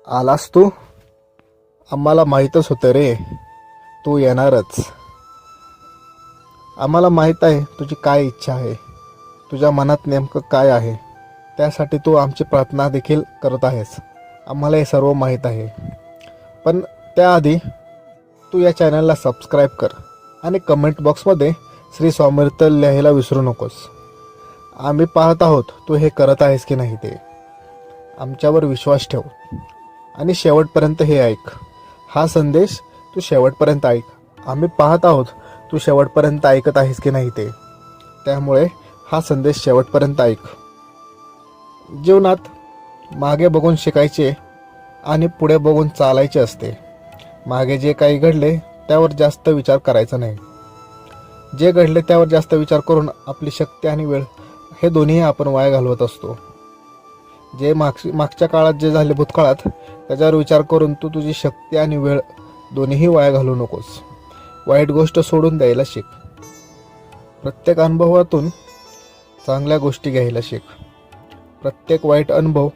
आलास तू? आम्हाला माहीतच होतं रे तू येणारच. आम्हाला माहीत आहे तुझी काय इच्छा आहे, तुझ्या मनात नेमकं काय आहे. त्यासाठी तू आमची प्रार्थना देखील करत आहेस. आम्हाला हे सर्व माहीत आहे. पण त्याआधी तू या चॅनलला सबस्क्राईब कर आणि कमेंट बॉक्समध्ये श्री स्वामीर्थ लिहायला विसरू नकोस. आम्ही पाहत आहोत तू हे करत आहेस की नाही ते. आमच्यावर विश्वास ठेव आणि शेवटपर्यंत हे ऐक. हा संदेश तू शेवटपर्यंत ऐक. आम्ही पाहत आहोत तू शेवटपर्यंत ऐकत आहेस की नाही ते. त्यामुळे हा संदेश शेवटपर्यंत ऐक. जीवनात मागे बघून शिकायचे आणि पुढे बघून चालायचे असते. मागे जे काही घडले त्यावर जास्त विचार करायचा नाही. जे घडले त्यावर जास्त विचार करून आपली शक्ती आणि वेळ हे दोन्ही आपण वाया घालवत असतो. जे मागच्या काळात जे झाले भूतकाळात त्याच्यावर विचार करून तू तुझी शक्ती आणि वेळ दोन्हीही वाया घालवू नकोस. वाईट गोष्ट सोडून द्यायला शिक. प्रत्येक अनुभवातून चांगल्या गोष्टी घ्यायला शिक. प्रत्येक वाईट अनुभव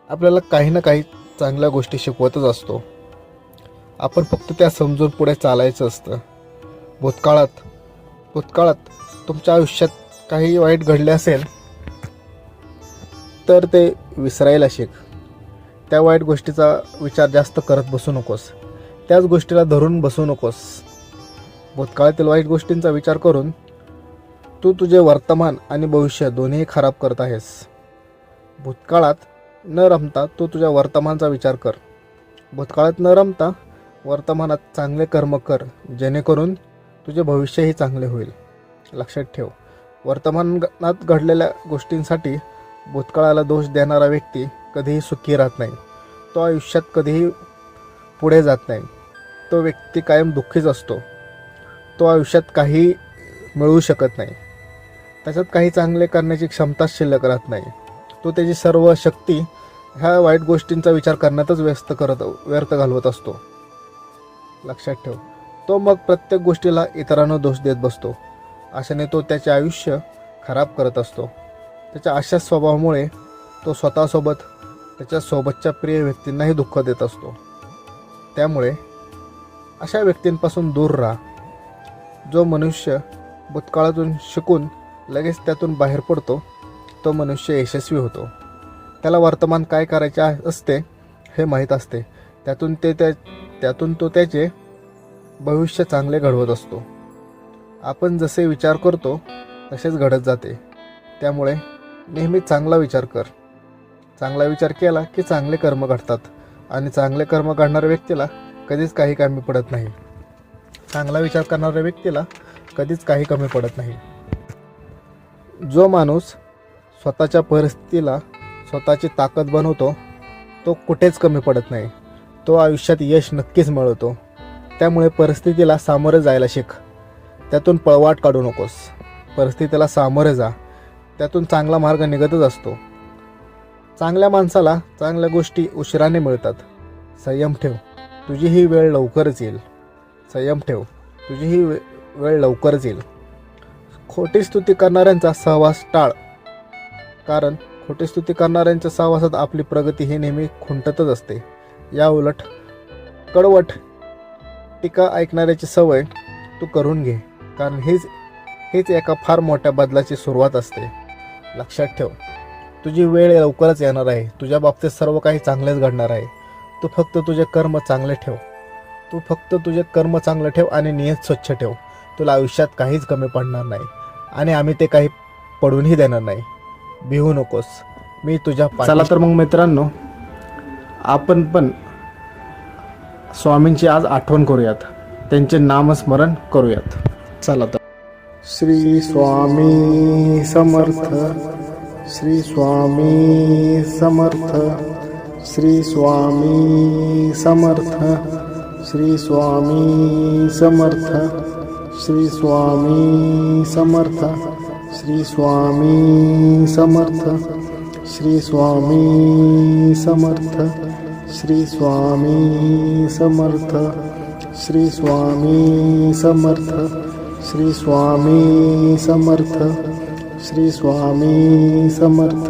आपल्याला काही ना काही चांगल्या गोष्टी शिकवतच असतो. आपण फक्त त्या समजून पुढे चालायचं असतं. भूतकाळात तुमच्या आयुष्यात काही वाईट घडले असेल तर ते विसरायला शिक. त्या वाईट गोष्टीचा विचार जास्त करत बसू नकोस. त्याच गोष्टीला धरून बसू नकोस. भूतकाळातील वाईट गोष्टींचा विचार करून तू तुझे वर्तमान आणि भविष्य दोन्ही खराब करत आहेस. भूतकाळात न रमता तू तुझ्या वर्तमानाचा विचार कर. भूतकाळात न रमता वर्तमानात चांगले कर्म कर, जेणेकरून तुझे भविष्यही चांगले होईल. लक्षात ठेव, वर्तमानात घडलेल्या गोष्टींसाठी भूतकाळाला दोष देणारा व्यक्ती कधीही सुखी राहत नाही. तो आयुष्यात कधीही पुढे जात नाही. तो व्यक्ती कायम दुःखीच असतो. तो आयुष्यात काही मिळवू शकत नाही. त्याच्यात काही चांगले करण्याची क्षमता शिल्लक राहत नाही. तो त्याची सर्व शक्ती ह्या वाईट गोष्टींचा विचार करण्यातच व्यर्थ घालवत असतो. लक्षात ठेव, तो मग प्रत्येक गोष्टीला इतरांना दोष देत बसतो. अशाने तो त्याचे आयुष्य खराब करत असतो. त्याच्या अशा स्वभावामुळे तो स्वतःसोबत त्याच्यासोबतच्या प्रिय व्यक्तींनाही दुःख देत असतो. त्यामुळे अशा व्यक्तींपासून दूर राहा. जो मनुष्य भूतकाळातून शिकून लगेच त्यातून बाहेर पडतो तो मनुष्य यशस्वी होतो. त्याला वर्तमान काय करायचे असते हे माहीत असते. त्यातून तो त्याचे भविष्य चांगले घडवत असतो. आपण जसे विचार करतो तसेच घडत जाते. त्यामुळे नेहमी चांगला विचार कर. चांगला विचार केला की चांगले कर्म घडतात आणि चांगले कर्म घडणाऱ्या व्यक्तीला कधीच काही कमी पडत नाही. चांगला विचार करणाऱ्या व्यक्तीला कधीच काही कमी पडत नाही. जो माणूस स्वतःच्या परिस्थितीला स्वतःची ताकद बनवतो तो कुठेच कमी पडत नाही. तो आयुष्यात यश नक्कीच मिळवतो. त्यामुळे परिस्थितीला सामोरे जायला शिक. त्यातून पळवाट काढू नकोस. परिस्थितीला सामोरे जा. त्यातून चांगला मार्ग निघतच असतो. चांगल्या माणसाला चांगल्या गोष्टी उशिराने मिळतात. संयम ठेव, तुझी ही वेळ लवकरच येईल. संयम ठेव, तुझी ही वेळ लवकरच येईल. खोटी स्तुती करणाऱ्यांचा सहवास टाळ. कारण खोटी स्तुती करणाऱ्यांच्या सहवासात आपली प्रगती ही नेहमी खुंटतच असते. या उलट कडवट टीका ऐकणाऱ्याची सवय तू करून घे. कारण हीच एका फार मोठ्या बदलाची सुरुवात असते. लक्षात ठेव, तुझी वेळ लवकरच येणार आहे. तुझ्या बाबतीत सर्व काही चांगलेच घडणार आहे. तू फक्त तुझे कर्म चांगले ठेव आणि नियत स्वच्छ ठेव. तुला आयुष्यात काहीच कमी पडणार नाही आणि आम्ही ते काही पडूनही देणार नाही. भिवू नकोस, मी तुझ्या चला तर मग मित्रांनो, आपण पण स्वामींची आज आठवण करूयात. त्यांचे नामस्मरण करूयात. चला तर. श्री स्वामी समर्थ. श्री स्वामी समर्थ. श्री स्वामी समर्थ. श्री स्वामी समर्थ. श्री स्वामी समर्थ. श्री स्वामी समर्थ. श्री स्वामी समर्थ. श्री स्वामी समर्थ. श्री स्वामी समर्थ. श्री स्वामी समर्थ. श्री स्वामी समर्थ.